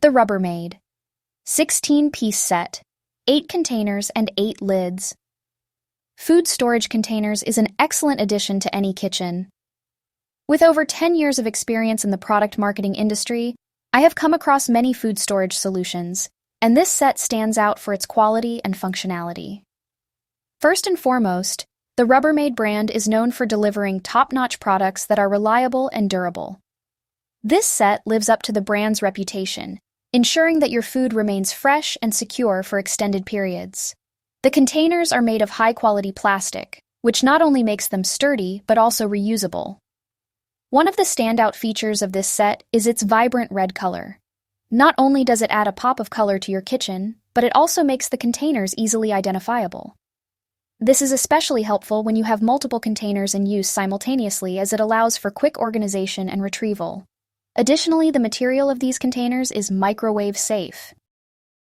The Rubbermaid. 16-piece set, 8 containers and 8 lids. Food storage containers is an excellent addition to any kitchen. With over 10 years of experience in the product marketing industry, I have come across many food storage solutions, and this set stands out for its quality and functionality. First and foremost, the Rubbermaid brand is known for delivering top-notch products that are reliable and durable. This set lives up to the brand's reputation, ensuring that your food remains fresh and secure for extended periods. The containers are made of high-quality plastic, which not only makes them sturdy but also reusable. One of the standout features of this set is its vibrant red color. Not only does it add a pop of color to your kitchen, but it also makes the containers easily identifiable. This is especially helpful when you have multiple containers in use simultaneously, as it allows for quick organization and retrieval. Additionally, the material of these containers is microwave safe,